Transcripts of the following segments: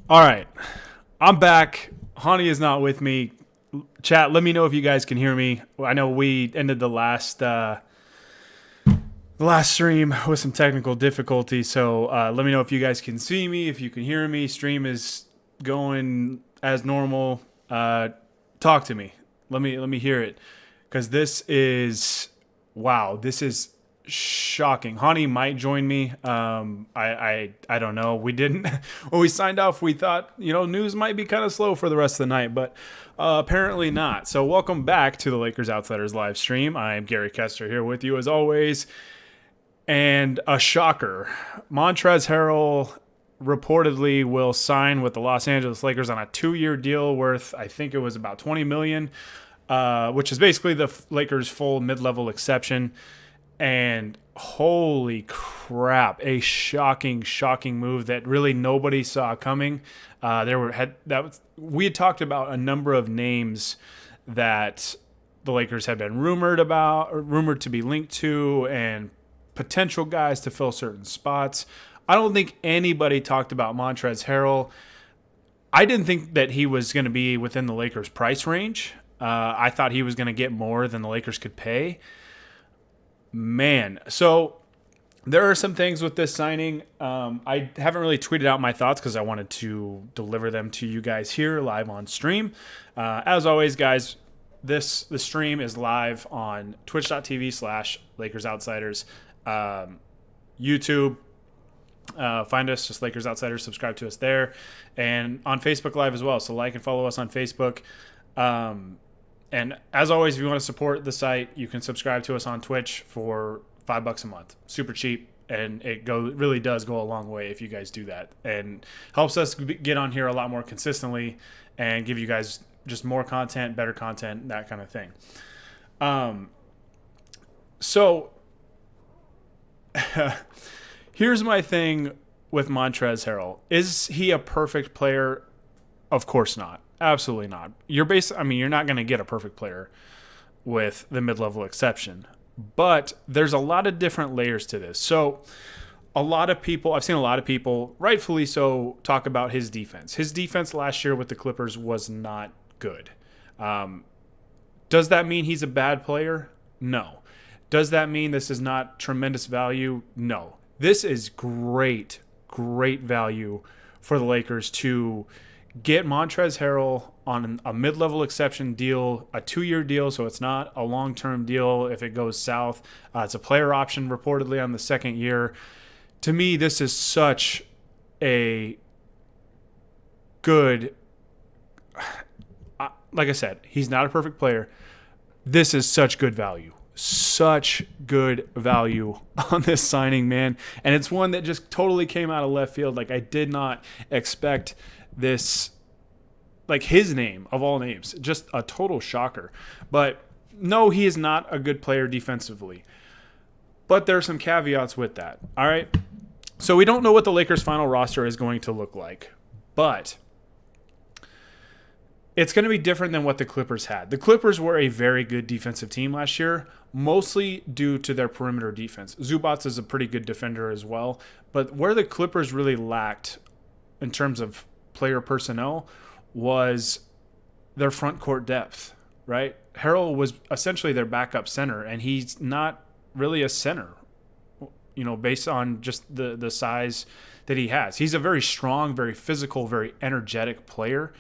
All right, I'm back. Hani is not with me. Chat, let me know if you guys can hear me. I know we ended the last stream with some technical difficulties, so let me know if you guys can see me, if you can hear me. Stream is going as normal. Talk to me. Let me hear it, because this is wow. This is shocking. Hani might join me. I don't know. We didn't when we signed off. We thought news might be kind of slow for the rest of the night, but apparently not. So welcome back to the Lakers Outsiders live stream. I am Gary Kester here with you as always. And a shocker, Montrezl Harrell reportedly will sign with the Los Angeles Lakers on a 2-year deal worth, I think it was about $20 million, which is basically the Lakers' full mid-level exception. And holy crap, a shocking move that really nobody saw coming. We had talked about a number of names that the Lakers had been rumored to be linked to, and potential guys to fill certain spots. I don't think anybody talked about Montrezl Harrell. I didn't think that he was going to be within the Lakers' price range. I thought he was going to get more than the Lakers could pay. Man, so there are some things with this signing. I haven't really tweeted out my thoughts because I wanted to deliver them to you guys here live on stream. As always, guys, the stream is live on twitch.tv/Lakers Outsiders. YouTube, find us, just Lakers Outsiders, subscribe to us there, and on Facebook Live as well. So like and follow us on Facebook. And as always, if you want to support the site, you can subscribe to us on Twitch for $5 a month. Super cheap, and it really does go a long way if you guys do that, and helps us get on here a lot more consistently and give you guys just more content, better content, that kind of thing. So here's my thing with Montrezl Harrell. Is he a perfect player? Of course not. Absolutely not. You're not going to get a perfect player with the mid-level exception. But there's a lot of different layers to this. So I've seen a lot of people, rightfully so, talk about his defense. His defense last year with the Clippers was not good. Does that mean he's a bad player? No. Does that mean this is not tremendous value? No. This is great value for the Lakers to get Montrezl Harrell on a mid-level exception deal, a 2-year deal, so it's not a long-term deal if it goes south. It's a player option reportedly on the second year. To me, this is such a good... Like I said, he's not a perfect player. This is such good value. Such good value on this signing, man. And it's one that just totally came out of left field. Like, I did not expect this, like his name of all names, just a total shocker. But no, he is not a good player defensively. But there are some caveats with that. All right. So we don't know what the Lakers' final roster is going to look like, but it's going to be different than what the Clippers had. The Clippers were a very good defensive team last year, mostly due to their perimeter defense. Zubats is a pretty good defender as well, but where the Clippers really lacked in terms of player personnel was their front court depth, right? Harrell was essentially their backup center, and he's not really a center, based on just the size that he has. He's a very strong, very physical, very energetic player.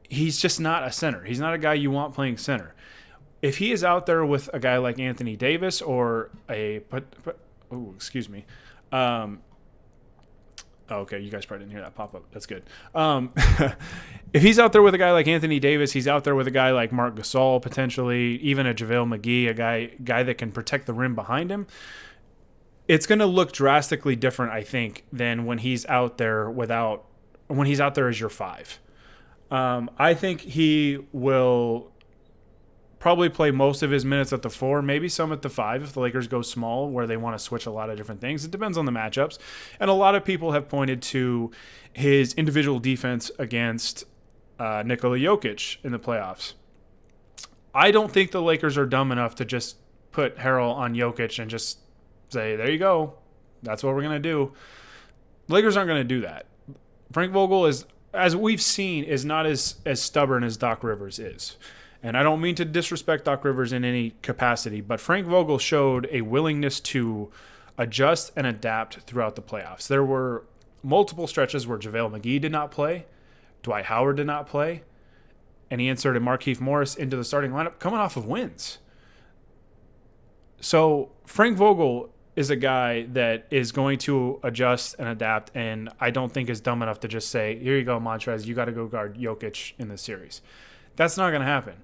He's just not a center. He's not a guy you want playing center. If he is out there with a guy like Anthony Davis or excuse me. Okay, you guys probably didn't hear that pop up. That's good. If he's out there with a guy like Anthony Davis, he's out there with a guy like Marc Gasol, potentially, even a JaVale McGee, a guy that can protect the rim behind him. It's going to look drastically different, I think, than when he's out there as your 5. I think he will probably play most of his minutes at the 4, maybe some at the 5 if the Lakers go small, where they want to switch a lot of different things. It depends on the matchups. And a lot of people have pointed to his individual defense against Nikola Jokic in the playoffs. I don't think the Lakers are dumb enough to just put Harrell on Jokic and just say, there you go. That's what we're going to do. The Lakers aren't going to do that. Frank Vogel is as we've seen, is not as stubborn as Doc Rivers is. And I don't mean to disrespect Doc Rivers in any capacity, but Frank Vogel showed a willingness to adjust and adapt throughout the playoffs. There were multiple stretches where JaVale McGee did not play, Dwight Howard did not play, and he inserted Markieff Morris into the starting lineup coming off of wins. So Frank Vogel is a guy that is going to adjust and adapt, and I don't think is dumb enough to just say, here you go, Montrez, you got to go guard Jokic in this series. That's not going to happen.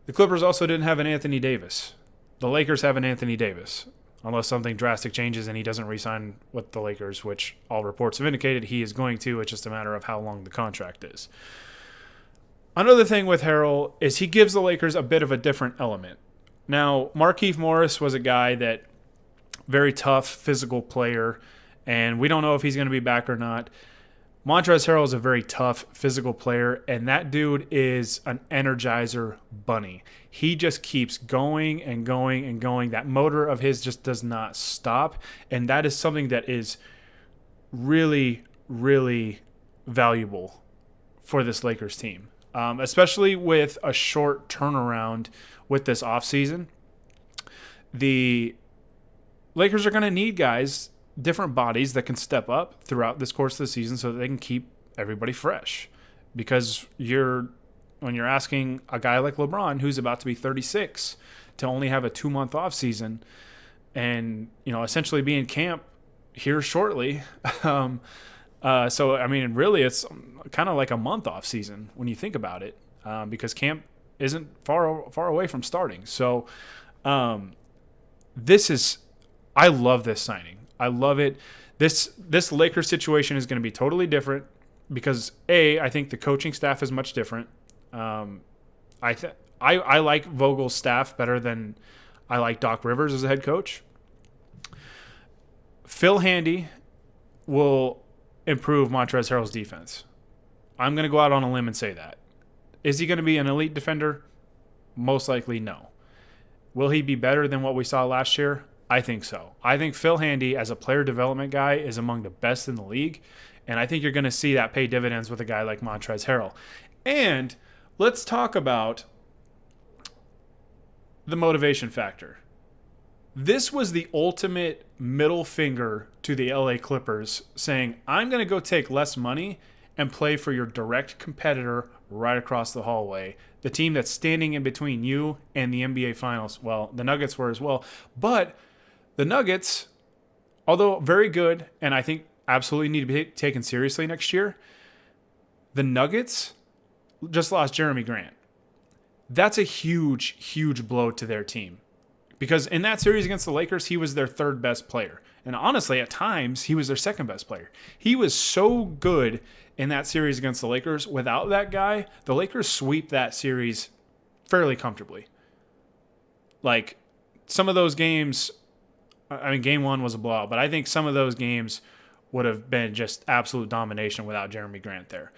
The Clippers also didn't have an Anthony Davis. The Lakers have an Anthony Davis, unless something drastic changes and he doesn't re-sign with the Lakers, which all reports have indicated he is going to. It's just a matter of how long the contract is. Another thing with Harrell is he gives the Lakers a bit of a different element. Now, Markieff Morris was a guy that very tough physical player, and we don't know if he's going to be back or not. Montrezl Harrell is a very tough physical player, and that dude is an energizer bunny. He just keeps going and going and going. That motor of his just does not stop, and that is something that is really, really valuable for this Lakers team, especially with a short turnaround with this offseason. The Lakers are going to need guys, different bodies that can step up throughout this course of the season so that they can keep everybody fresh. Because when you're asking a guy like LeBron, who's about to be 36, to only have a 2-month off season and, essentially be in camp here shortly. So, I mean, really it's kind of like a month off season when you think about it, because camp isn't far away from starting. So I love this signing. I love it. This Lakers situation is going to be totally different because I think the coaching staff is much different. I like Vogel's staff better than I like Doc Rivers as a head coach. Phil Handy will improve Montrezl Harrell's defense. I'm going to go out on a limb and say that. Is he going to be an elite defender? Most likely no. Will he be better than what we saw last year? I think so. I think Phil Handy, as a player development guy, is among the best in the league, and I think you're going to see that pay dividends with a guy like Montrezl Harrell. And let's talk about the motivation factor. This was the ultimate middle finger to the LA Clippers, saying, I'm going to go take less money and play for your direct competitor right across the hallway, the team that's standing in between you and the NBA Finals. Well, the Nuggets were as well, but the Nuggets, although very good, and I think absolutely need to be taken seriously next year, the Nuggets just lost Jeremy Grant. That's a huge, huge blow to their team. Because in that series against the Lakers, he was their third best player. And honestly, at times, he was their second best player. He was so good in that series against the Lakers. Without that guy, the Lakers sweep that series fairly comfortably. Like, some of those games, I mean, game one was a blowout, but I think some of those games would have been just absolute domination without Jeremy Grant there.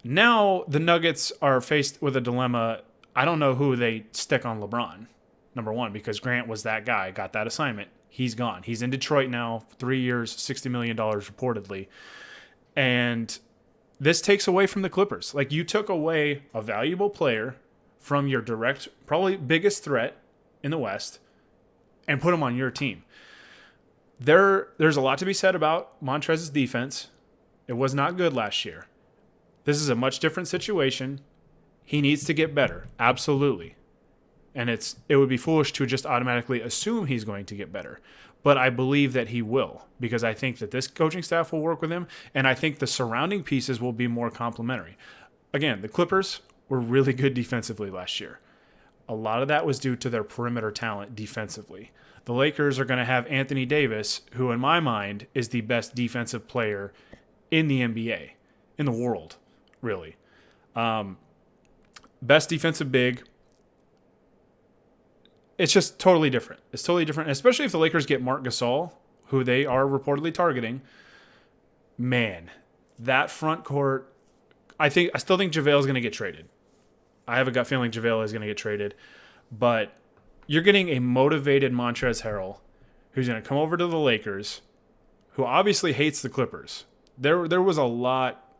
Now the Nuggets are faced with a dilemma. I don't know who they stick on LeBron, number one, because Grant was that guy, got that assignment. He's gone. He's in Detroit now, 3 years, $60 million reportedly. And this takes away from the Clippers. Like, you took away a valuable player from your direct, probably biggest threat in the West, and put him on your team. There's a lot to be said about Montrezl's defense. It was not good last year. This is a much different situation. He needs to get better, absolutely. And it would be foolish to just automatically assume he's going to get better. But I believe that he will, because I think that this coaching staff will work with him, and I think the surrounding pieces will be more complementary. Again, the Clippers were really good defensively last year. A lot of that was due to their perimeter talent defensively. The Lakers are going to have Anthony Davis, who in my mind is the best defensive player in the NBA, in the world, really. Best defensive big. It's just totally different. It's totally different, especially if the Lakers get Marc Gasol, who they are reportedly targeting. Man, that front court, I still think JaVale is going to get traded. I have a gut feeling JaVale is going to get traded, but you're getting a motivated Montrezl Harrell who's going to come over to the Lakers, who obviously hates the Clippers. There was a lot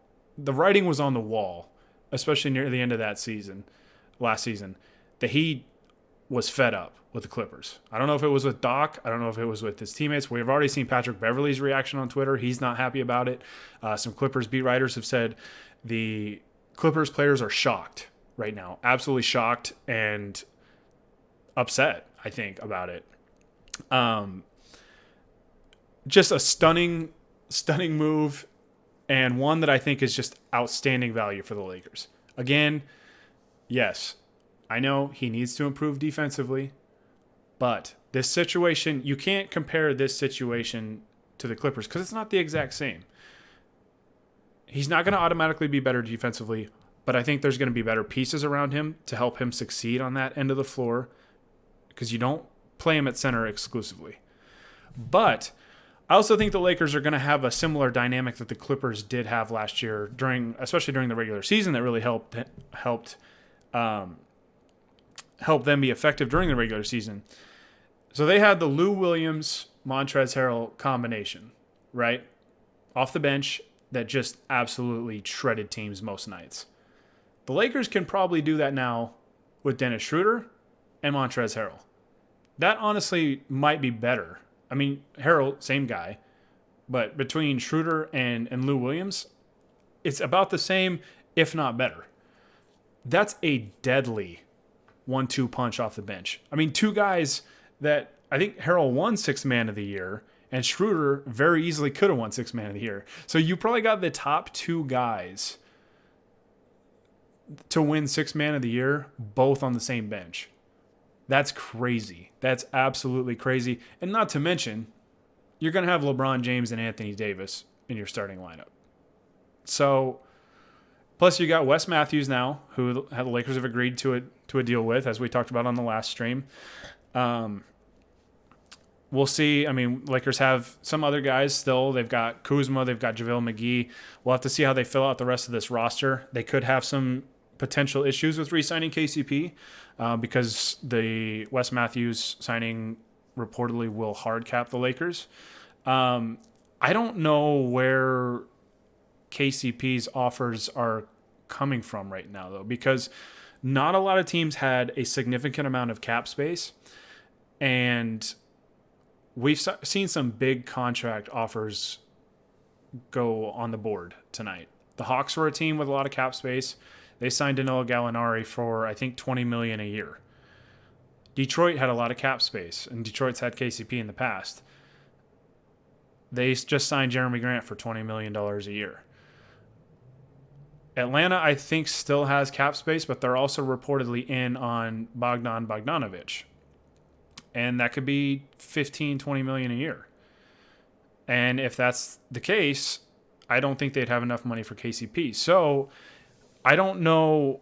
the writing was on the wall, especially near the end of last season, that he was fed up with the Clippers. I don't know if it was with Doc. I don't know if it was with his teammates. We've already seen Patrick Beverley's reaction on Twitter. He's not happy about it. Some Clippers beat writers have said the Clippers players are shocked right now, absolutely shocked and upset, I think, about it. Just a stunning move, and one that I think is just outstanding value for the Lakers. Again, yes, I know he needs to improve defensively, but this situation, you can't compare this situation to the Clippers because it's not the exact same. He's not going to automatically be better defensively, but I think there's going to be better pieces around him to help him succeed on that end of the floor because you don't play him at center exclusively. But I also think the Lakers are going to have a similar dynamic that the Clippers did have last year, especially during the regular season, that really helped them be effective during the regular season. So they had the Lou Williams, Montrezl Harrell combination, right? Off the bench that just absolutely shredded teams most nights. The Lakers can probably do that now with Dennis Schroeder and Montrezl Harrell. That honestly might be better. I mean, Harrell, same guy, but between Schroeder and Lou Williams, it's about the same, if not better. That's a deadly 1-2 punch off the bench. I mean, two guys that I think Harrell won Sixth Man of the Year, and Schroeder very easily could have won Sixth Man of the Year. So you probably got the top two guys to win Sixth Man of the Year, both on the same bench. That's crazy. That's absolutely crazy. And not to mention, you're going to have LeBron James and Anthony Davis in your starting lineup. So, plus you got Wes Matthews now, who the Lakers have agreed to a deal with, as we talked about on the last stream. We'll see. I mean, Lakers have some other guys still. They've got Kuzma. They've got JaVale McGee. We'll have to see how they fill out the rest of this roster. They could have some potential issues with re-signing KCP because the Wes Matthews signing reportedly will hard cap the Lakers. I don't know where KCP's offers are coming from right now, though, because not a lot of teams had a significant amount of cap space, and we've seen some big contract offers go on the board tonight. The Hawks were a team with a lot of cap space. They signed Danilo Gallinari for, I think, $20 million a year. Detroit had a lot of cap space, and Detroit's had KCP in the past. They just signed Jeremy Grant for $20 million a year. Atlanta, I think, still has cap space, but they're also reportedly in on Bogdan Bogdanović. And that could be $15, $20 million a year. And if that's the case, I don't think they'd have enough money for KCP. So I don't know,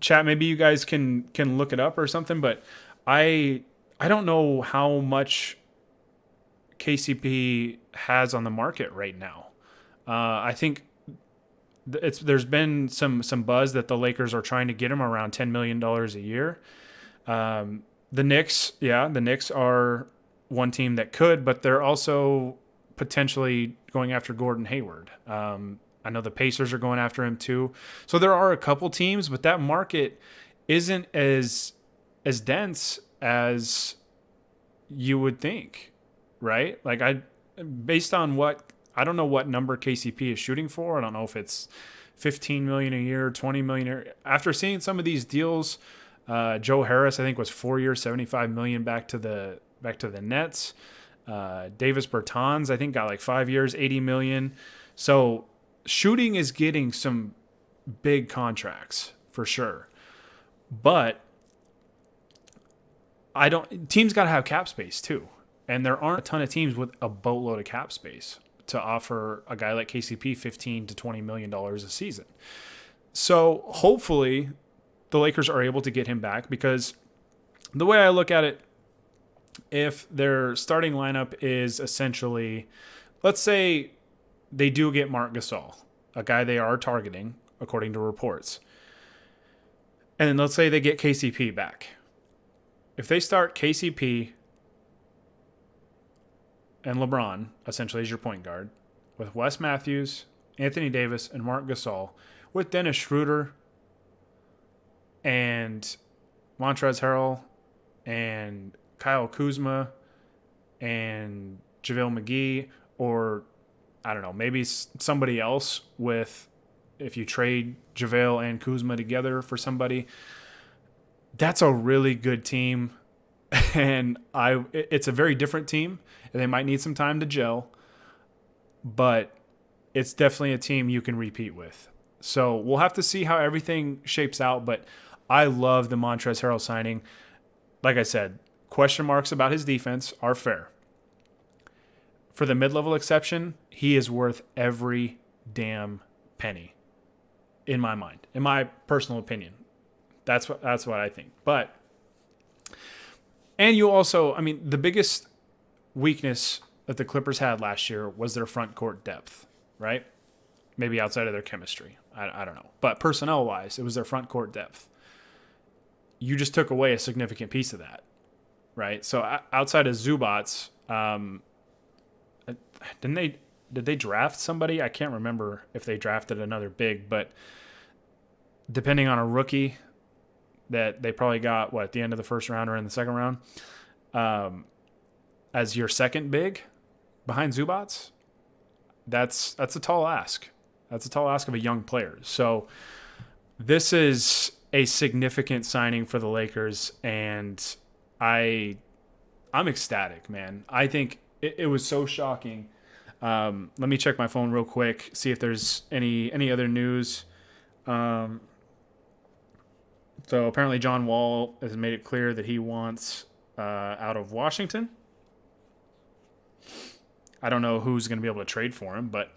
chat, maybe you guys can look it up or something, but I don't know how much KCP has on the market right now. I think there's been some buzz that the Lakers are trying to get him around $10 million a year. The Knicks are one team that could, but they're also potentially going after Gordon Hayward. I know the Pacers are going after him too. So there are a couple teams, but that market isn't as dense as you would think, right? Like based on I don't know what number KCP is shooting for. I don't know if it's $15 million a year, $20 million a year. After seeing some of these deals, Joe Harris, I think, was 4 years, $75 million back to the Nets. Davis Bertans, I think, got like 5 years, $80 million. So shooting is getting some big contracts for sure. But teams got to have cap space too. And there aren't a ton of teams with a boatload of cap space to offer a guy like KCP $15 to $20 million a season. So hopefully the Lakers are able to get him back, because the way I look at it, if their starting lineup is essentially, let's say they do get Marc Gasol, a guy they are targeting according to reports, and then let's say they get KCP back. If they start KCP and LeBron, essentially as your point guard, with Wes Matthews, Anthony Davis, and Marc Gasol, with Dennis Schroeder and Montrezl Harrell and Kyle Kuzma and JaVale McGee, or I don't know, maybe somebody else with, if you trade JaVale and Kuzma together for somebody, that's a really good team. And it's a very different team, and they might need some time to gel, but it's definitely a team you can repeat with. So we'll have to see how everything shapes out, but I love the Montrezl Harrell signing. Like I said, question marks about his defense are fair. For the mid-level exception, he is worth every damn penny, in my mind, in my personal opinion. That's what I think. But, and you also, I mean, the biggest weakness that the Clippers had last year was their front court depth, right? Maybe outside of their chemistry. I don't know. But personnel-wise, it was their front court depth. You just took away a significant piece of that, right? So outside of Zubats, did they draft somebody? I can't remember if they drafted another big, but depending on a rookie that they probably got, at the end of the first round or in the second round, as your second big behind Zubats, that's a tall ask. That's a tall ask of a young player. So this is a significant signing for the Lakers, and I'm ecstatic, man. I think it was so shocking. Let me check my phone real quick, see if there's any other news. So apparently John Wall has made it clear that he wants out of Washington. I don't know who's going to be able to trade for him, but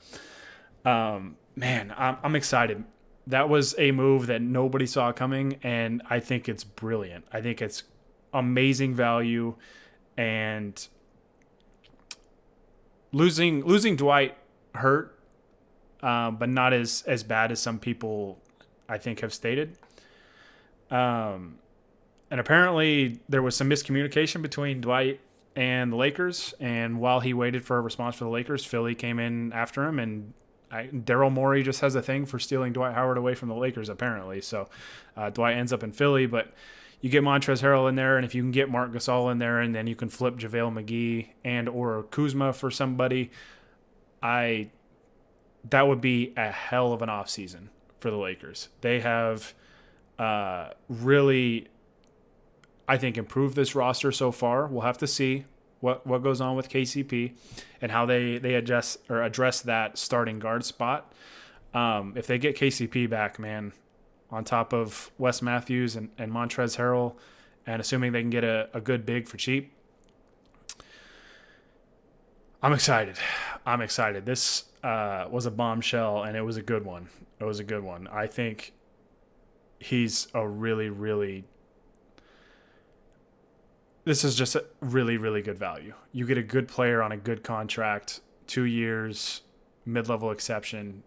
man, I'm excited. That was a move that nobody saw coming, and I think it's brilliant. I think it's amazing value, and losing Dwight hurt, but not as bad as some people I think have stated. And apparently there was some miscommunication between Dwight and the Lakers, and while he waited for a response for the Lakers, Philly came in after him, and Daryl Morey just has a thing for stealing Dwight Howard away from the Lakers, apparently. So Dwight ends up in Philly, but you get Montrezl Harrell in there, and if you can get Marc Gasol in there, and then you can flip JaVale McGee and or Kuzma for somebody, that would be a hell of an offseason for the Lakers. They have really, I think, improved this roster so far. We'll have to see what goes on with KCP and how they address that starting guard spot. If they get KCP back, man, on top of Wes Matthews and Montrezl Harrell, and assuming they can get a good big for cheap, I'm excited. This was a bombshell, and it was a good one. I think he's a really, really... This is just a really, really good value. You get a good player on a good contract, 2 years, mid-level exception.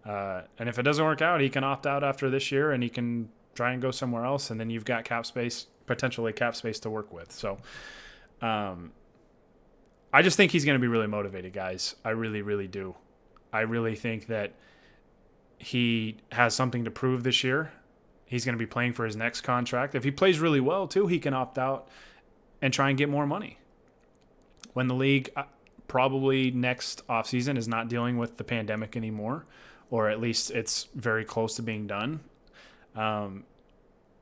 And if it doesn't work out, he can opt out after this year, and he can try and go somewhere else, and then you've got potentially cap space to work with. So I just think he's going to be really motivated, guys. I really, really do. I really think that he has something to prove this year. He's going to be playing for his next contract. If he plays really well, too, he can opt out and try and get more money. When the league probably next offseason is not dealing with the pandemic anymore, or at least it's very close to being done.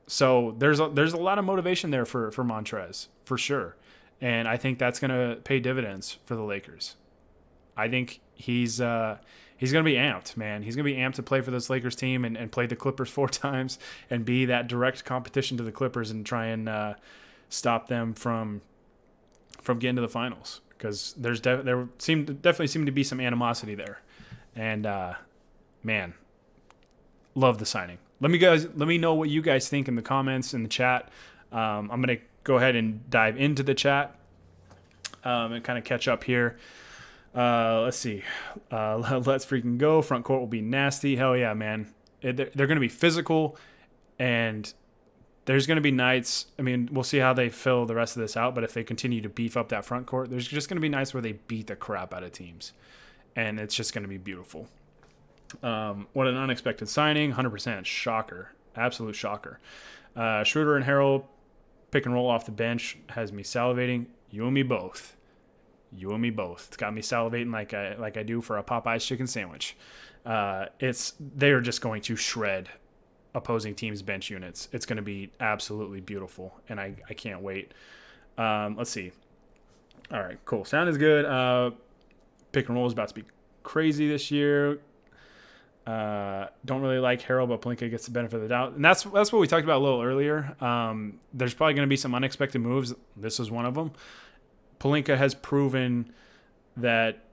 So there's a lot of motivation there for Montrez, for sure. And I think that's going to pay dividends for the Lakers. I think he's going to be amped, man. He's going to be amped to play for this Lakers team and play the Clippers 4 times and be that direct competition to the Clippers and try and stop them from getting to the finals, because there definitely seemed to be some animosity there. And man, love the signing. Let me know what you guys think in the comments in the chat. I'm gonna go ahead and dive into the chat and kind of catch up here. Let's see. Let's freaking go. Front court will be nasty. Hell yeah, man. They're going to be physical, and there's going to be nights. I mean, we'll see how they fill the rest of this out, but if they continue to beef up that front court, there's just going to be nights where they beat the crap out of teams, and it's just going to be beautiful. What an unexpected signing. 100% shocker. Absolute shocker. Schroeder and Harrell pick and roll off the bench has me salivating. You and me both. You and me both. It's got me salivating like I do for a Popeye's chicken sandwich. They are just going to shred opposing teams' bench units. It's going to be absolutely beautiful, and I can't wait. Let's see. All right, cool. Sound is good. Pick and roll is about to be crazy this year. Don't really like Harrell, but Pelinka gets the benefit of the doubt, and that's what we talked about a little earlier. There's probably going to be some unexpected moves. This is one of them. Pelinka has proven that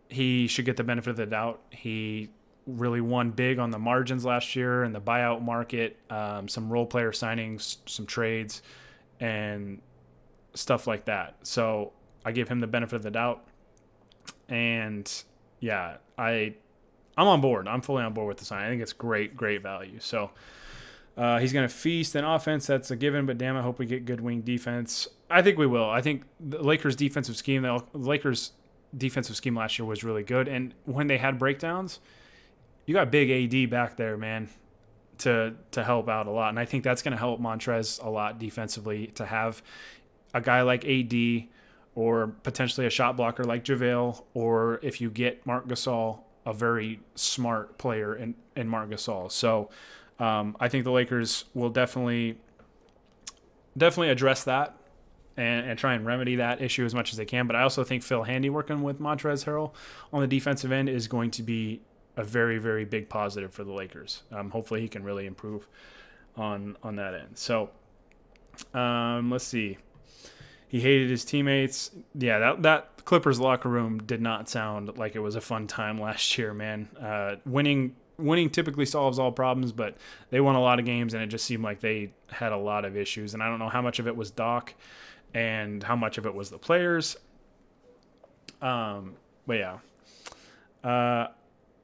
he should get the benefit of the doubt. He really won big on the margins last year in the buyout market, some role player signings, some trades, and stuff like that. So I give him the benefit of the doubt, and yeah, I'm on board. I'm fully on board with the sign. I think it's great value. So he's going to feast in offense. That's a given, but damn, I hope we get good wing defense. I think we will. I think the Lakers' defensive scheme last year was really good, and when they had breakdowns, you got big AD back there, man, to help out a lot. And I think that's going to help Montrez a lot defensively, to have a guy like AD or potentially a shot blocker like JaVale, or if you get Marc Gasol, a very smart player in Marc Gasol. So I think the Lakers will definitely address that and try and remedy that issue as much as they can. But I also think Phil Handy working with Montrezl Harrell on the defensive end is going to be a very, very big positive for the Lakers. Hopefully he can really improve on that end. So let's see. He hated his teammates. Yeah, that Clippers locker room did not sound like it was a fun time last year, man. Winning typically solves all problems, but they won a lot of games, and it just seemed like they had a lot of issues. And I don't know how much of it was Doc and how much of it was the players. But yeah.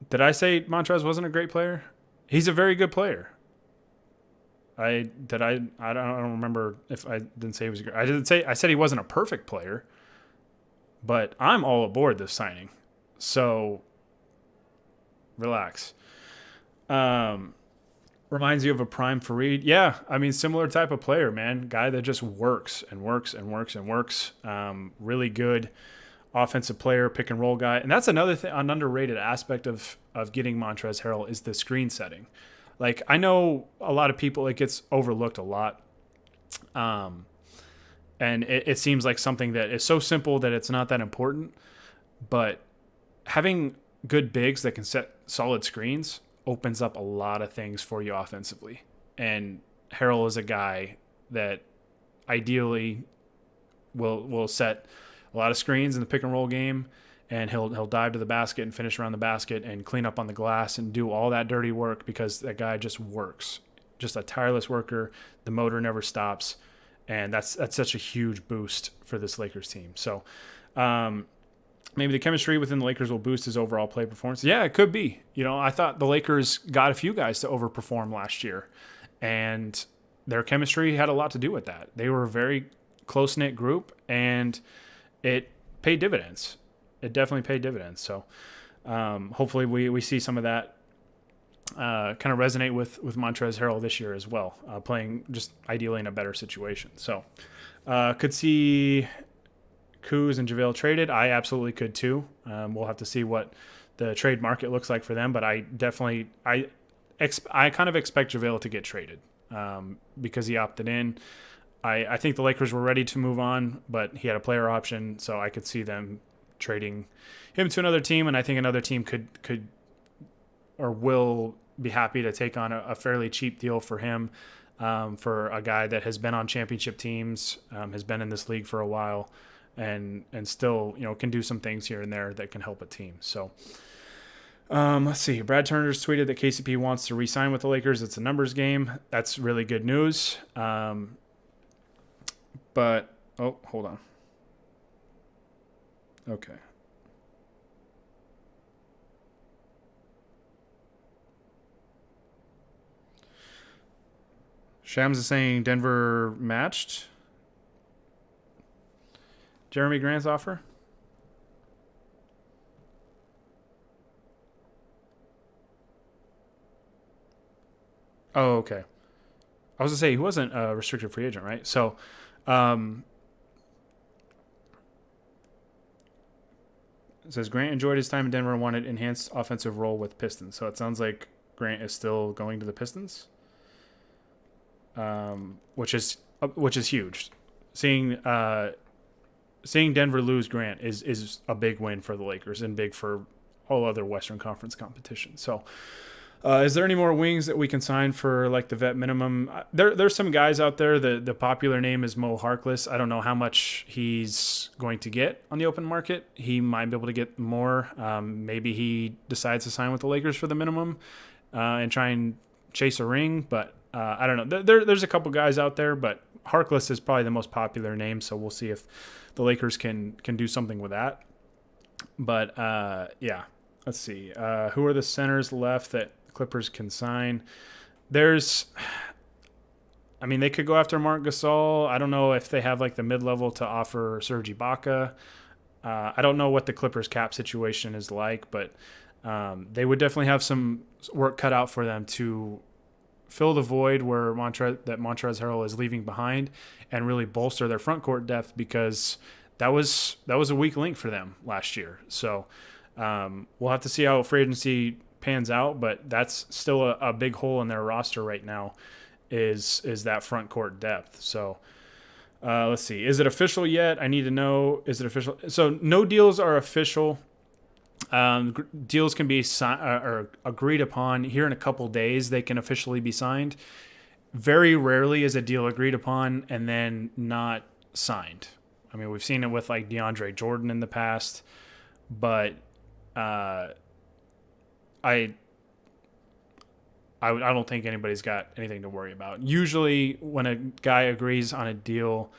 Did I say Montrez wasn't a great player? He's a very good player. I don't remember if I didn't say he was great. I said he wasn't a perfect player, but I'm all aboard this signing. So relax. Reminds you of a prime Fareed. Yeah, I mean, similar type of player, man. Guy that just works and works and works and works. Really good offensive player, pick and roll guy. And that's another thing, an underrated aspect of getting Montrezl Harrell is the screen setting. Like, I know a lot of people, it gets overlooked a lot. And it seems like something that is so simple that it's not that important. But having good bigs that can set solid screens opens up a lot of things for you offensively. And Harrell is a guy that ideally will set a lot of screens in the pick and roll game, and he'll dive to the basket and finish around the basket and clean up on the glass and do all that dirty work, because that guy just works. Just a tireless worker. The motor never stops, and that's such a huge boost for this Lakers team. So maybe the chemistry within the Lakers will boost his overall play performance. Yeah, it could be. You know, I thought the Lakers got a few guys to overperform last year, and their chemistry had a lot to do with that. They were a very close-knit group, and it paid dividends. It definitely paid dividends. So hopefully we see some of that kind of resonate with Montrezl Harrell this year as well, playing just ideally in a better situation. So could see Kuz and JaVale traded. I absolutely could too. We'll have to see what the trade market looks like for them, but I kind of expect JaVale to get traded because he opted in. I think the Lakers were ready to move on, but he had a player option, so I could see them trading him to another team, and I think another team could or will be happy to take on a fairly cheap deal for him, for a guy that has been on championship teams, has been in this league for a while, and still, you know, can do some things here and there that can help a team. So let's see. Brad Turner's tweeted that KCP wants to re-sign with the Lakers. It's a numbers game. That's really good news. But, oh, hold on. Okay. Shams is saying Denver matched Jeremy Grant's offer. Oh, okay. I was gonna say he wasn't a restricted free agent, right? So, um, it says Grant enjoyed his time in Denver and wanted enhanced offensive role with Pistons. So it sounds like Grant is still going to the Pistons, which is huge. Seeing seeing Denver lose Grant is a big win for the Lakers and big for all other Western Conference competition. So, is there any more wings that we can sign for like the vet minimum? There's some guys out there. The popular name is Mo Harkless. I don't know how much he's going to get on the open market. He might be able to get more. Maybe he decides to sign with the Lakers for the minimum and try and chase a ring. But I don't know. There's a couple guys out there, but Harkless is probably the most popular name. So we'll see if the Lakers can do something with that. But yeah, let's see. Who are the centers left that Clippers can sign? They could go after Marc Gasol. I don't know if they have like the mid-level to offer Serge Ibaka. I don't know what the Clippers cap situation is like, but they would definitely have some work cut out for them to fill the void where Montrezl Harrell is leaving behind and really bolster their front court depth, because that was a weak link for them last year. So we'll have to see how free agency pans out, but that's still a big hole in their roster right now is that front court depth. So let's see. Is it official yet? I need to know. Is it official? So no deals are official. Deals can be or agreed upon here in a couple days. They can officially be signed. Very rarely is a deal agreed upon and then not signed. I mean, we've seen it with like DeAndre Jordan in the past, but I don't think anybody's got anything to worry about. Usually when a guy agrees on a deal,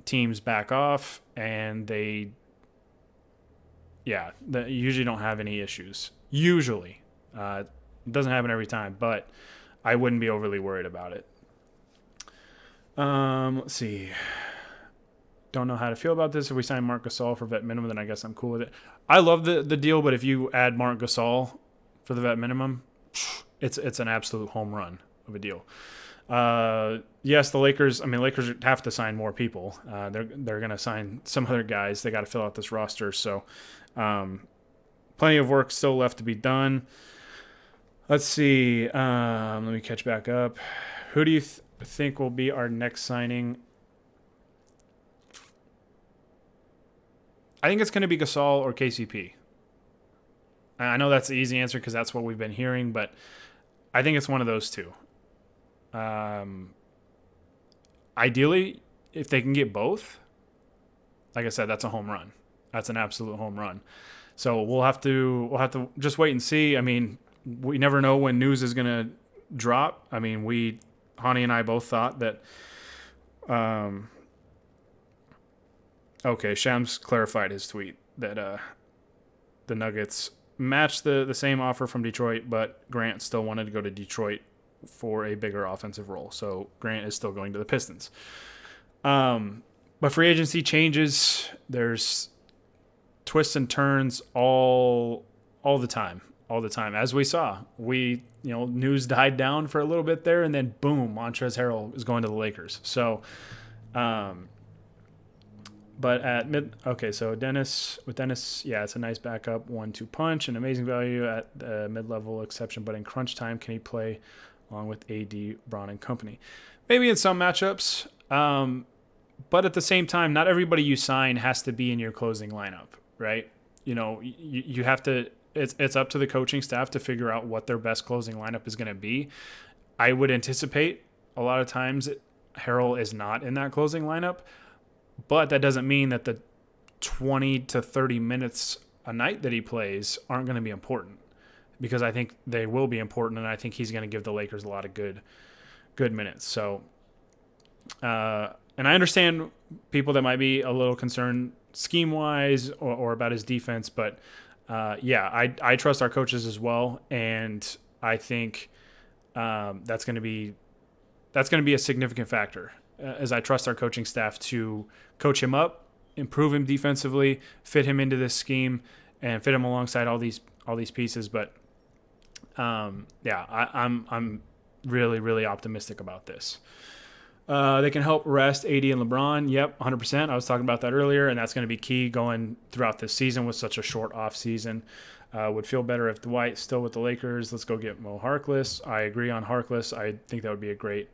teams back off and they usually don't have any issues. Usually. It doesn't happen every time, but I wouldn't be overly worried about it. Let's see. Don't know how to feel about this. If we sign Marc Gasol for vet minimum, then I guess I'm cool with it. I love the deal, but if you add Marc Gasol for the vet minimum, it's an absolute home run of a deal. Yes, the Lakers have to sign more people. They're going to sign some other guys. They got to fill out this roster. So plenty of work still left to be done. Let's see. Let me catch back up. Who do you think will be our next signing? I think it's going to be Gasol or KCP. I know that's the easy answer because that's what we've been hearing, but I think it's one of those two. Ideally, if they can get both, like I said, that's a home run. That's an absolute home run. So we'll have to just wait and see. I mean, we never know when news is going to drop. I mean, Hani and I both thought that. Okay, Shams clarified his tweet that the Nuggets matched the same offer from Detroit, but Grant still wanted to go to Detroit for a bigger offensive role. So Grant is still going to the Pistons. But free agency changes. There's twists and turns all the time. All the time. As we saw, news died down for a little bit there, and then boom, Montrezl Harrell is going to the Lakers. So, but at so Dennis, yeah, it's a nice backup 1-2 punch, an amazing value at the mid-level exception, but in crunch time, can he play along with AD, Braun, and company? Maybe in some matchups, but at the same time, not everybody you sign has to be in your closing lineup, right? You have to. It's up to the coaching staff to figure out what their best closing lineup is going to be. I would anticipate a lot of times Harrell is not in that closing lineup, but that doesn't mean that the 20 to 30 minutes a night that he plays aren't going to be important, because I think they will be important, and I think he's going to give the Lakers a lot of good minutes. So, and I understand people that might be a little concerned scheme-wise or about his defense, but I trust our coaches as well, and I think that's going to be a significant factor, as I trust our coaching staff to coach him up, improve him defensively, fit him into this scheme, and fit him alongside all these pieces. But I'm really, really optimistic about this. They can help rest AD and LeBron. Yep, 100%. I was talking about that earlier, and that's going to be key going throughout this season with such a short off season. Would feel better if Dwight's still with the Lakers. Let's go get Mo Harkless. I agree on Harkless. I think that would be a great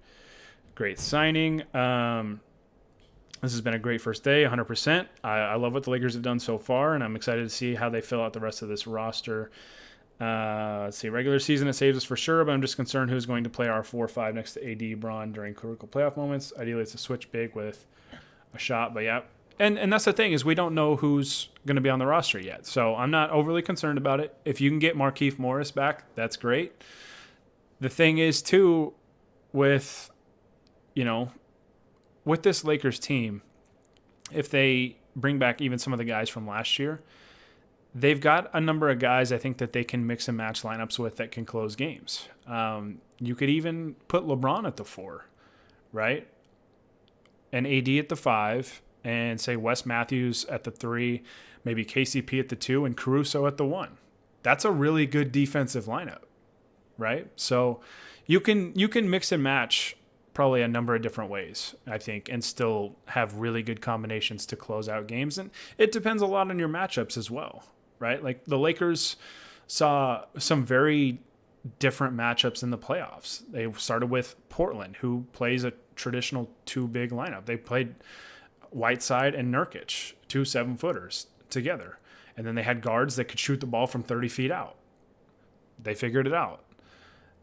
signing. This has been a great first day, 100%. I love what the Lakers have done so far, and I'm excited to see how they fill out the rest of this roster. Let's see, regular season it saves us for sure, but I'm just concerned who's going to play our 4-5 next to AD Bron during critical playoff moments. Ideally, it's a switch big with a shot, but yeah. And that's the thing is we don't know who's going to be on the roster yet, so I'm not overly concerned about it. If you can get Markieff Morris back, that's great. The thing is, too, with this Lakers team, if they bring back even some of the guys from last year, they've got a number of guys I think that they can mix and match lineups with that can close games. You could even put LeBron at the 4, right? And AD at the 5, and say Wes Matthews at the 3, maybe KCP at the 2, and Caruso at the 1. That's a really good defensive lineup, right? So you can mix and match probably a number of different ways, I think, and still have really good combinations to close out games. And it depends a lot on your matchups as well, right? Like the Lakers saw some very different matchups in the playoffs. They started with Portland, who plays a traditional 2 big lineup. They played Whiteside and Nurkic, 2 7-footers together. And then they had guards that could shoot the ball from 30 feet out. They figured it out.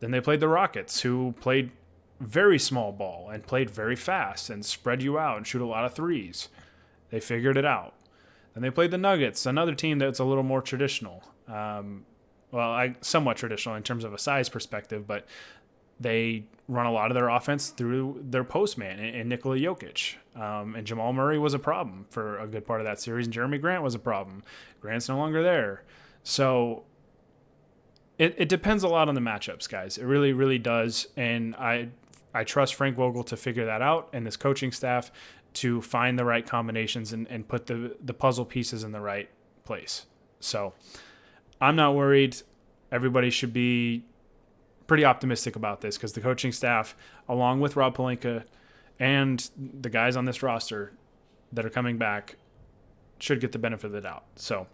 Then they played the Rockets, who played very small ball and played very fast and spread you out and shoot a lot of threes. They figured it out. Then they played the Nuggets, another team that's a little more traditional. Somewhat traditional in terms of a size perspective, but they run a lot of their offense through their postman and Nikola Jokic. And Jamal Murray was a problem for a good part of that series, and Jeremy Grant was a problem. Grant's no longer there. So it depends a lot on the matchups, guys. It really, really does. And I trust Frank Vogel to figure that out and this coaching staff to find the right combinations and put the puzzle pieces in the right place. So I'm not worried. Everybody should be pretty optimistic about this because the coaching staff, along with Rob Pelinka and the guys on this roster that are coming back, should get the benefit of the doubt. So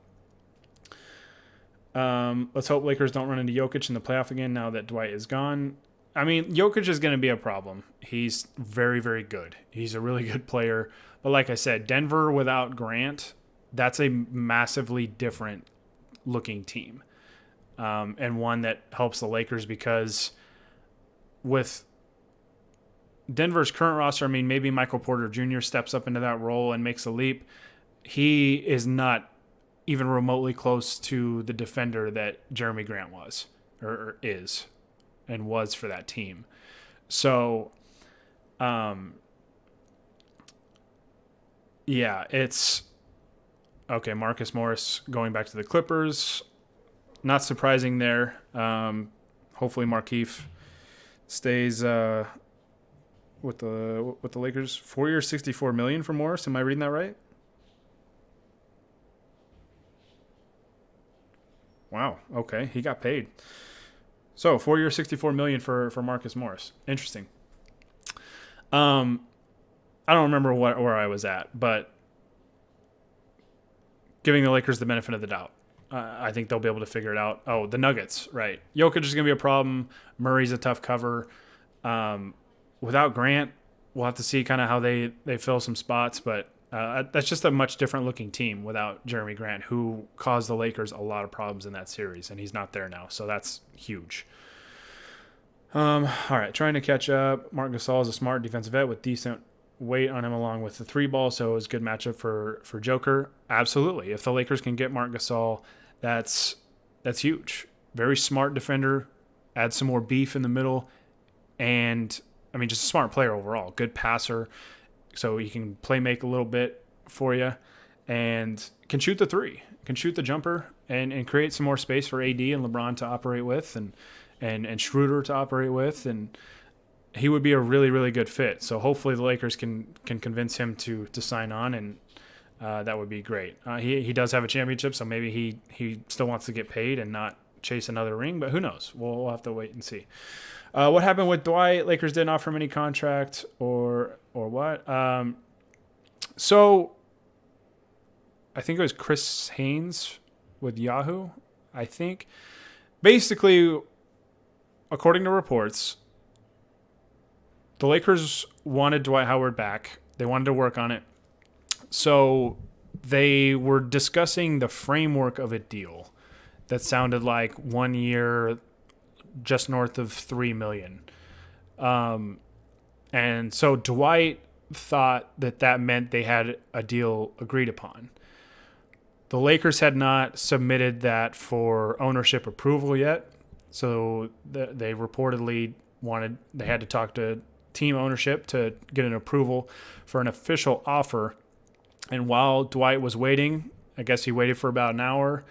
let's hope Lakers don't run into Jokic in the playoff again now that Dwight is gone. I mean, Jokic is going to be a problem. He's very, very good. He's a really good player. But like I said, Denver without Grant, that's a massively different looking team. And one that helps the Lakers because with Denver's current roster, I mean, maybe Michael Porter Jr. steps up into that role and makes a leap. He is not even remotely close to the defender that Jeremy Grant was or is and was for that team. So, it's okay. Marcus Morris going back to the Clippers. Not surprising there. Hopefully Markieff stays with the Lakers. 4 years, $64 million for Morris. Am I reading that right? Wow. Okay, he got paid. So 4 years, $64 million for Marcus Morris. Interesting. I don't remember where I was at, but giving the Lakers the benefit of the doubt. I think they'll be able to figure it out. Oh, the Nuggets, right. Jokic is going to be a problem. Murray's a tough cover. Without Grant, we'll have to see kind of how they fill some spots, but that's just a much different looking team without Jeremy Grant, who caused the Lakers a lot of problems in that series, and he's not there now, so that's huge. All right, trying to catch up. Marc Gasol is a smart defensive vet with decent weight on him along with the 3 ball, so it was a good matchup for Joker. Absolutely. If the Lakers can get Marc Gasol, that's huge. Very smart defender, add some more beef in the middle, and I mean just a smart player overall. Good passer, so he can play make a little bit for you and can shoot the 3, can shoot the jumper and create some more space for AD and LeBron to operate with and Schroeder to operate with, and he would be a really, really good fit. So hopefully the Lakers can convince him to sign on, and that would be great. He does have a championship, so maybe he still wants to get paid and not chase another ring, but who knows? We'll have to wait and see. What happened with Dwight? Lakers didn't offer him any contract or what? So I think it was Chris Haynes with Yahoo, I think. Basically, according to reports, the Lakers wanted Dwight Howard back. They wanted to work on it. So they were discussing the framework of a deal that sounded like 1 year, just north of $3 million. And so Dwight thought that meant they had a deal agreed upon. The Lakers had not submitted that for ownership approval yet. So they reportedly they had to talk to team ownership to get an approval for an official offer. And while Dwight was waiting, I guess he waited for about an hour,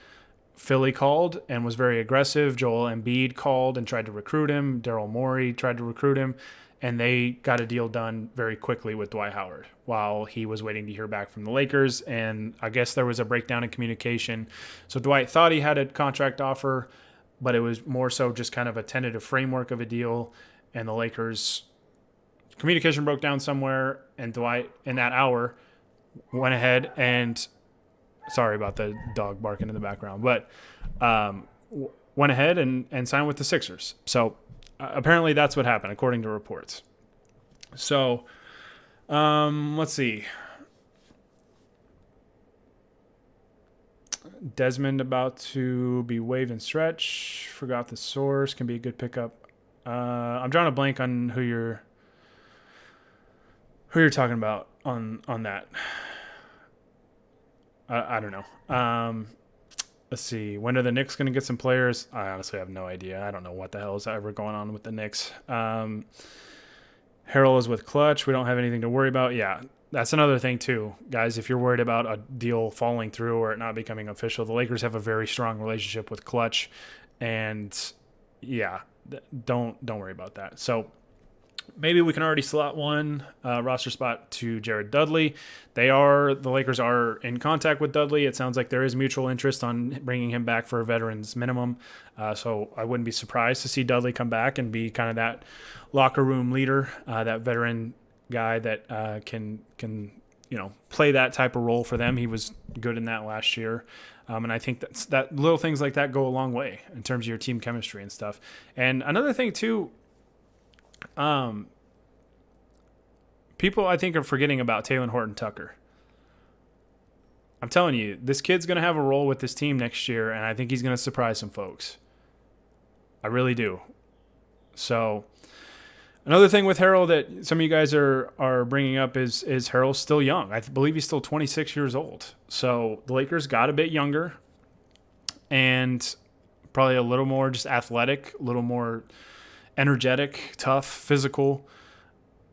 Philly called and was very aggressive. Joel Embiid called and tried to recruit him. Daryl Morey tried to recruit him. And they got a deal done very quickly with Dwight Howard while he was waiting to hear back from the Lakers. And I guess there was a breakdown in communication. So Dwight thought he had a contract offer, but it was more so just kind of a tentative framework of a deal. And the Lakers' communication broke down somewhere, and Dwight, in that hour, went ahead and sorry about the dog barking in the background, but went ahead and signed with the Sixers. So apparently that's what happened, according to reports. So let's see. Desmond about to be waived and stretch. Forgot the source. Can be a good pickup. I'm drawing a blank on who you're talking about on that. I don't know. Let's see. When are the Knicks going to get some players? I honestly have no idea. I don't know what the hell is ever going on with the Knicks. Harrell is with Clutch. We don't have anything to worry about. Yeah, that's another thing too, guys. If you're worried about a deal falling through or it not becoming official, the Lakers have a very strong relationship with Clutch, and yeah, don't worry about that. So maybe we can already slot one roster spot to Jared Dudley. The Lakers are in contact with Dudley. It sounds like there is mutual interest on bringing him back for a veteran's minimum. So I wouldn't be surprised to see Dudley come back and be kind of that locker room leader, that veteran guy that can play that type of role for them. He was good in that last year. And I think that little things like that go a long way in terms of your team chemistry and stuff. And another thing too, people I think are forgetting about Talen Horton-Tucker. I'm telling you, this kid's going to have a role with this team next year, and I think he's going to surprise some folks. I really do. So another thing with Harrell that some of you guys are bringing up is Harrell's still young. I believe he's still 26 years old. So the Lakers got a bit younger and probably a little more just athletic, a little more energetic, tough, physical.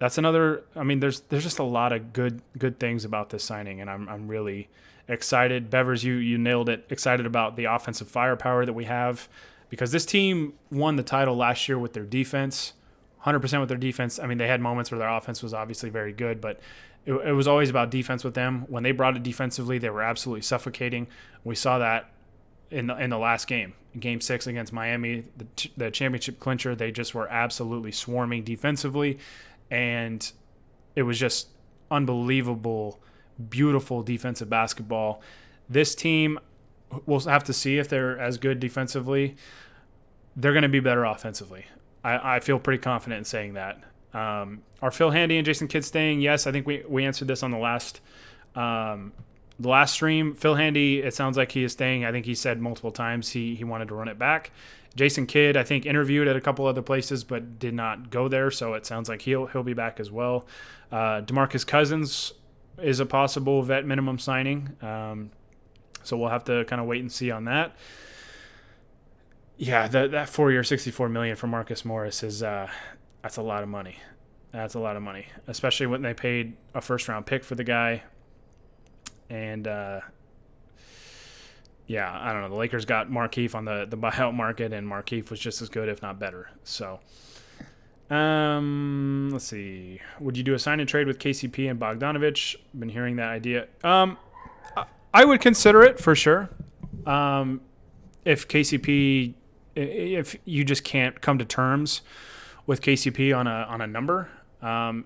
That's another. I mean, there's just a lot of good things about this signing, and I'm really excited. Bevers, you nailed it. Excited about the offensive firepower that we have, because this team won the title last year with their defense, 100% with their defense. I mean, they had moments where their offense was obviously very good, but it was always about defense with them. When they brought it defensively, they were absolutely suffocating. We saw that in the last game. Game 6 against Miami, the championship clincher, they just were absolutely swarming defensively, and it was just unbelievable, beautiful defensive basketball. This team, we'll have to see if they're as good defensively. They're going to be better offensively. I feel pretty confident in saying that. Are Phil Handy and Jason Kidd staying? Yes, I think we answered this on the last stream. Phil Handy, it sounds like he is staying. I think he said multiple times he wanted to run it back. Jason Kidd, I think, interviewed at a couple other places but did not go there, so it sounds like he'll be back as well. DeMarcus Cousins is a possible vet minimum signing, so we'll have to kind of wait and see on that. Yeah, that 4-year, $64 million for Marcus Morris is that's a lot of money. That's a lot of money, especially when they paid a first-round pick for the guy. And, yeah, I don't know. The Lakers got Markieff on the buyout market, and Markieff was just as good, if not better. So, let's see. Would you do a sign-and-trade with KCP and Bogdanovich? I've been hearing that idea. I would consider it for sure. If KCP if you just can't come to terms with KCP on a number,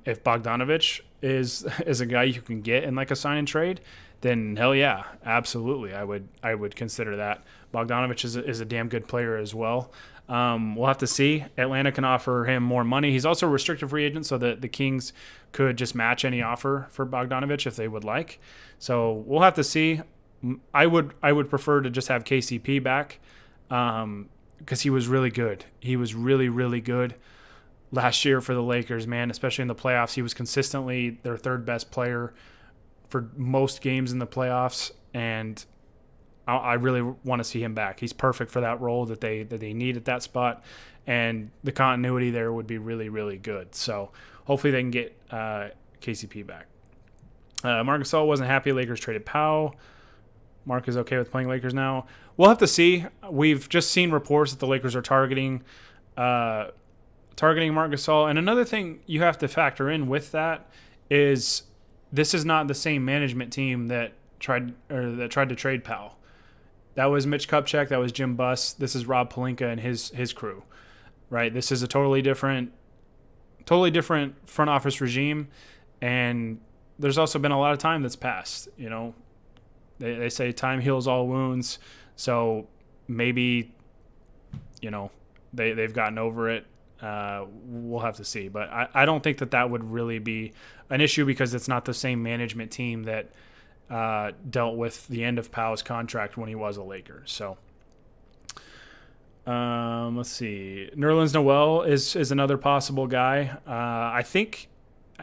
if Bogdanovich is a guy you can get in like a sign and trade, then hell yeah, absolutely, I would consider that. Bogdanovich is a damn good player as well. We'll have to see. Atlanta can offer him more money. He's also a restricted free agent, so the Kings could just match any offer for Bogdanovich if they would like. So we'll have to see. I would prefer to just have KCP back because he was really good. He was really, really good last year for the Lakers, man, especially in the playoffs. He was consistently their third best player for most games in the playoffs, and I really want to see him back. He's perfect for that role that they need at that spot, and the continuity there would be really, really good. So hopefully they can get KCP back. Marc Gasol wasn't happy Lakers traded Powell. Mark is okay with playing Lakers now. We'll have to see. We've just seen reports that the Lakers are targeting Marc Gasol. And another thing you have to factor in with that is this is not the same management team that tried to trade Powell. That was Mitch Kupchak. That was Jim Buss. This is Rob Pelinka and his crew, right? This is a totally different front office regime, and there's also been a lot of time that's passed. You know, they say time heals all wounds, so maybe, you know, they've gotten over it. We'll have to see, but I don't think that would really be an issue because it's not the same management team that dealt with the end of Powell's contract when he was a Laker. So let's see. Nerlens Noel is another possible guy. I think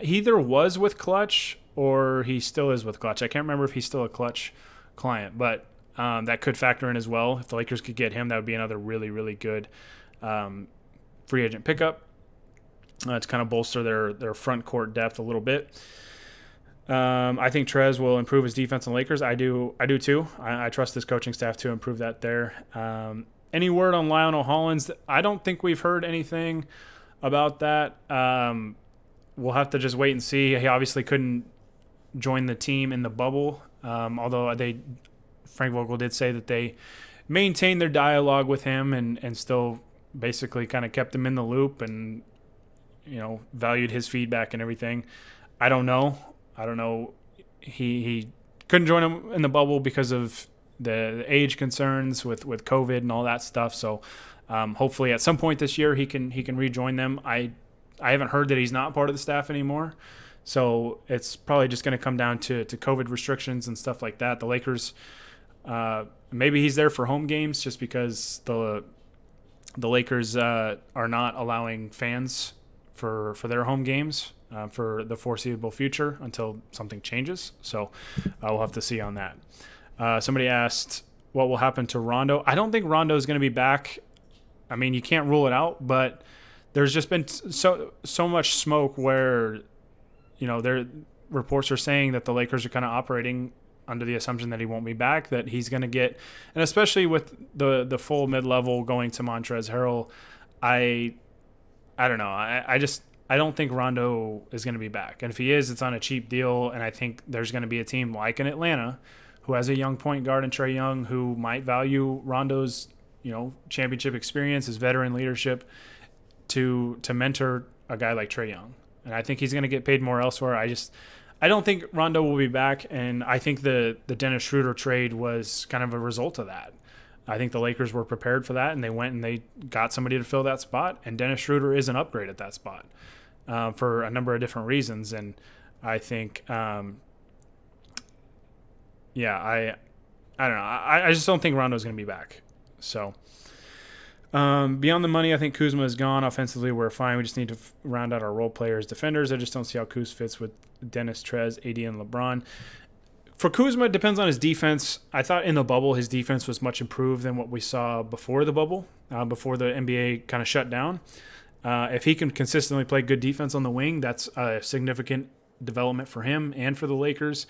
he either was with Clutch or he still is with Clutch. I can't remember if he's still a Clutch client, but that could factor in as well. If the Lakers could get him, that would be another really, really good free agent pickup to kind of bolster their front court depth a little bit. I think Trez will improve his defense on Lakers. I do too. I trust this coaching staff to improve that there. Any word on Lionel Hollins? I don't think we've heard anything about that. We'll have to just wait and see. He obviously couldn't join the team in the bubble, although Frank Vogel did say that they maintained their dialogue with him and still basically kind of kept him in the loop and, you know, valued his feedback and everything. I don't know. He couldn't join him in the bubble because of the age concerns with COVID and all that stuff. So hopefully at some point this year he can rejoin them. I haven't heard that he's not part of the staff anymore. So it's probably just going to come down to COVID restrictions and stuff like that. The Lakers, maybe he's there for home games just because the Lakers are not allowing fans for their home games for the foreseeable future until something changes. So we'll have to see on that. Somebody asked what will happen to Rondo. I don't think Rondo is going to be back. I mean, you can't rule it out, but there's just been so much smoke where, you know, their reports are saying that the Lakers are kind of operating under the assumption that he won't be back, that he's going to get, and especially with the full mid-level going to Montrezl Harrell, I don't know. I don't think Rondo is going to be back. And if he is, it's on a cheap deal, and I think there's going to be a team like in Atlanta who has a young point guard in Trae Young who might value Rondo's, you know, championship experience, his veteran leadership to mentor a guy like Trae Young. And I think he's going to get paid more elsewhere. I don't think Rondo will be back, and I think the Dennis Schroeder trade was kind of a result of that. I think the Lakers were prepared for that, and they went and they got somebody to fill that spot, and Dennis Schroeder is an upgrade at that spot for a number of different reasons. And I think, I don't know. I just don't think Rondo's going to be back. So beyond the money, I think Kuzma is gone. Offensively, we're fine. We just need to round out our role players, defenders. I just don't see how Kuz fits with Dennis, Trez, AD, and LeBron. For Kuzma, it depends on his defense. I thought in the bubble his defense was much improved than what we saw before the bubble, before the NBA kind of shut down. If he can consistently play good defense on the wing, that's a significant development for him and for the Lakers.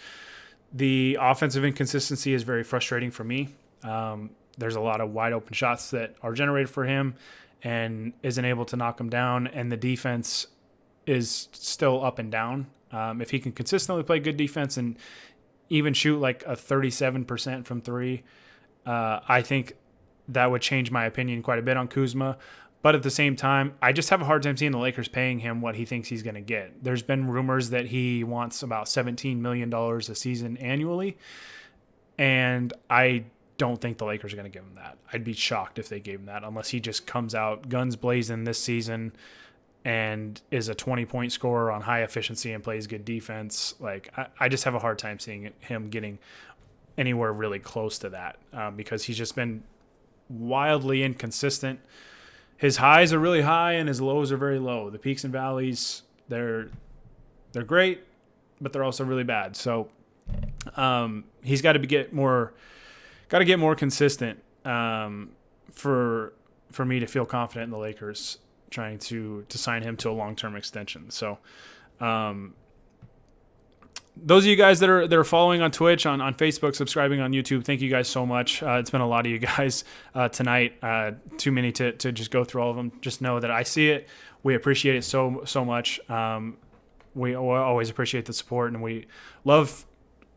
The offensive inconsistency is very frustrating for me. There's a lot of wide open shots that are generated for him and isn't able to knock them down, and the defense is still up and down. If he can consistently play good defense and even shoot like a 37% from three, I think that would change my opinion quite a bit on Kuzma. But at the same time, I just have a hard time seeing the Lakers paying him what he thinks he's going to get. There's been rumors that he wants about $17 million a season annually, and I don't think the Lakers are going to give him that. I'd be shocked if they gave him that, unless he just comes out guns blazing this season and is a 20-point scorer on high efficiency and plays good defense. Like, I just have a hard time seeing him getting anywhere really close to that, because he's just been wildly inconsistent. His highs are really high and his lows are very low. The peaks and valleys, they're great, but they're also really bad. So he's got to get more consistent for me to feel confident in the Lakers trying to sign him to a long-term extension. So those of you guys that are following on Twitch, on Facebook, subscribing on YouTube, thank you guys so much. It's been a lot of you guys tonight. Too many to just go through all of them. Just know that I see it. We appreciate it so much. We always appreciate the support, and we love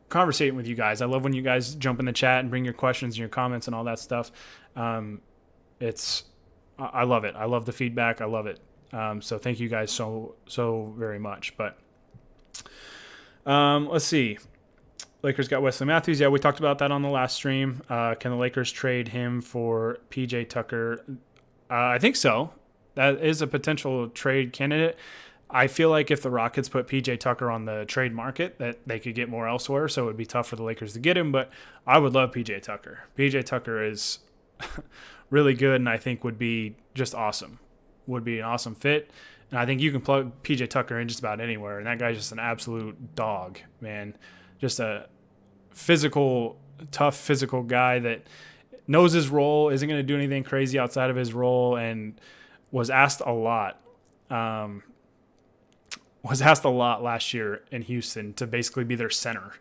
conversating with you guys. I love when you guys jump in the chat and bring your questions and your comments and all that stuff. I love it. I love the feedback. I love it. So thank you guys so very much. But let's see. Lakers got Wesley Matthews. Yeah, we talked about that on the last stream. Can the Lakers trade him for PJ Tucker? I think so. That is a potential trade candidate. I feel like if the Rockets put PJ Tucker on the trade market, that they could get more elsewhere, so it would be tough for the Lakers to get him, but I would love PJ Tucker. PJ Tucker is really good, and I think would be just awesome. Would be an awesome fit. And I think you can plug PJ Tucker in just about anywhere, and that guy's just an absolute dog, man. Just a tough physical guy that knows his role, isn't going to do anything crazy outside of his role, and was asked a lot last year in Houston to basically be their center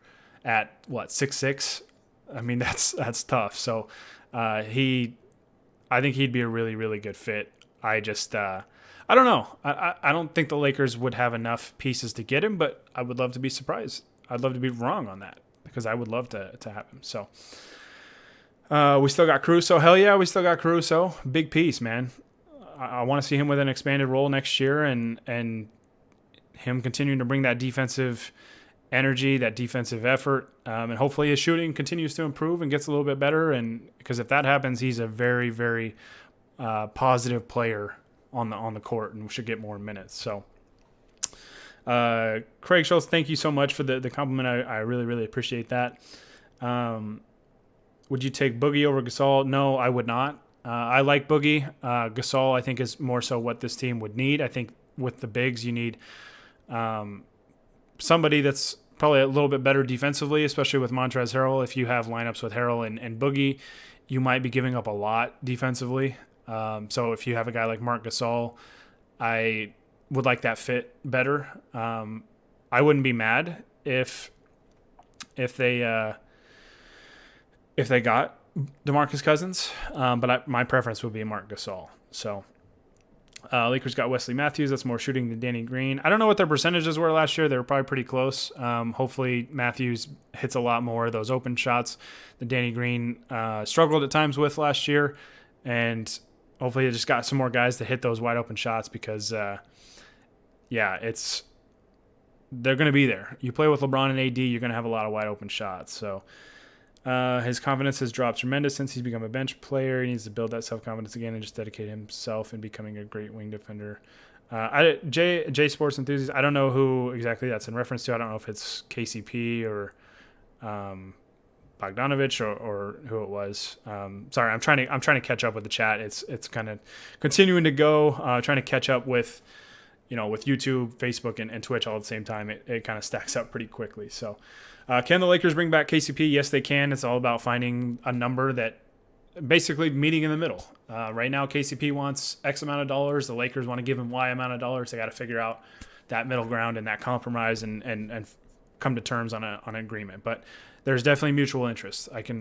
at 6'6". I mean, that's tough. So I think he'd be a really, really good fit. I don't know. I don't think the Lakers would have enough pieces to get him, but I would love to be surprised. I'd love to be wrong on that, because I would love to have him. So we still got Caruso. Hell yeah, we still got Caruso. Big piece, man. I want to see him with an expanded role next year, and him continuing to bring that defensive energy, that defensive effort, and hopefully his shooting continues to improve and gets a little bit better. And because if that happens, he's a very, very positive player on the court and should get more minutes. So Craig Schultz, thank you so much for the compliment. I really, really appreciate that. Would you take Boogie over Gasol? No, I would not. I like Boogie. Gasol, I think, is more so what this team would need. I think with the bigs, you need somebody that's probably a little bit better defensively, especially with Montrezl Harrell. If you have lineups with Harrell and Boogie, you might be giving up a lot defensively. So if you have a guy like Marc Gasol, I would like that fit better. I wouldn't be mad if they got DeMarcus Cousins, but my preference would be Marc Gasol. So Lakers got Wesley Matthews. That's more shooting than Danny Green. I don't know what their percentages were last year. They were probably pretty close. Hopefully Matthews hits a lot more of those open shots that Danny Green struggled at times with last year. And hopefully they just got some more guys to hit those wide open shots, because, they're going to be there. You play with LeBron and AD, you're going to have a lot of wide open shots. So his confidence has dropped tremendous since he's become a bench player. He needs to build that self-confidence again and just dedicate himself in becoming a great wing defender. J Sports Enthusiast, I don't know who exactly that's in reference to. I don't know if it's KCP or Bogdanovich or who it was. Sorry, I'm trying to catch up with the chat. It's kind of continuing to go, trying to catch up with YouTube, Facebook, and Twitch all at the same time. It kind of stacks up pretty quickly. So can the Lakers bring back KCP? Yes, they can. It's all about finding a number that basically meeting in the middle. Right now, KCP wants X amount of dollars. The Lakers want to give him Y amount of dollars. They got to figure out that middle ground and that compromise and come to terms on an agreement. But there's definitely mutual interest. I can